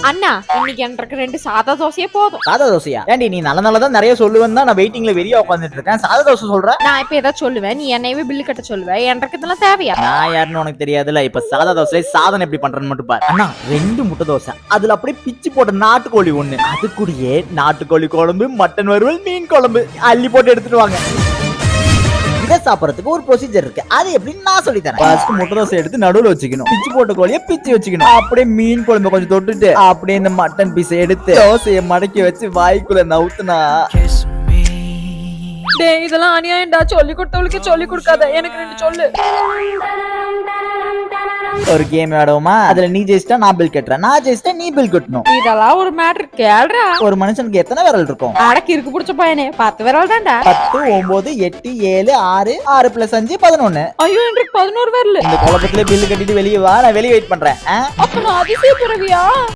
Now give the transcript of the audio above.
அண்ணா இன்னைக்கு எனக்கு 2 சாதா தோசையே போதும். சாதா தோசையா? ஏன்டி நீ நல்லதான் நிறைய சொல்லுவேன் தான் நான் வெயிட்டிங்ல வெறியா உட்காந்துட்டு இருக்கேன். சாதா தோசை சொல்ற? நான் இப்ப ஏதாவது சொல்லுவேன், நீ என்னையவே பில்லு கட்ட சொல்லுவேன். எனக்கு இதெல்லாம் தேவையா? நான் யாருன்னு உனக்கு தெரியாதுல்ல. இப்ப சாதா தோசை சாதனை எப்படி பண்றேன்னு மட்டும் பாரு. அண்ணா 2 முட்டை தோசை, அதுல அப்படியே பிச்சு போட்ட நாட்டுக்கோழி 1, அது கூடயே நாட்டுக்கோழி குழம்பு, மட்டன் வறுவல், மீன் குழம்பு அள்ளி போட்டு எடுத்துட்டு வாங்க. இதை சாப்பிடறதுக்கு ஒரு ப்ரொசீஜர் இருக்கு, அது எப்படின்னு நான் சொல்லி தரேன். ஃபர்ஸ்ட் முட்டை தோசை எடுத்து நடுவுல வச்சுக்கணும், பிச்சு போட்ட கோழியை பிச்சு வச்சுக்கணும், அப்படியே மீன் குழம்பு கொஞ்சம் தொட்டுட்டு அப்படியே இந்த மட்டன் பீஸ் எடுத்து தோசையை மடக்கி வச்சு வாய்க்குள்ள நவுத்துனா. டேய் இதெல்லாம் அநியாயம்டா, சொல்லி கொடுத்தவளுக்கு சொல்லி கொடுக்காத, எனக்கு 2 சொல்லு. ஒரு கேம் விளையாடுவோமா? அதுல நீ ஜெயிச்சிட்டா நான் பில் கட்டுறேன், நான் ஜெயிச்சிட்டா நீ பில் கட்டணும். இதெல்லாம் ஒரு மேட்டர் கேளுடா. ஒரு மனுஷனுக்கு எத்தனை விரல் இருக்கும்? அடக்கி இருக்கு புடிச்ச பையனே, 10 விரல் தான்டா. 10, 9, 8, 7, 6, 6 + 5 11. ஐயோ எனக்கு 11 விரல். இந்த குழப்பத்துல பில் கட்டிட்டு வெளியே வா, நான் வெளியே வெயிட் பண்றேன். அப்ப நான் அதிசய பிறவியா?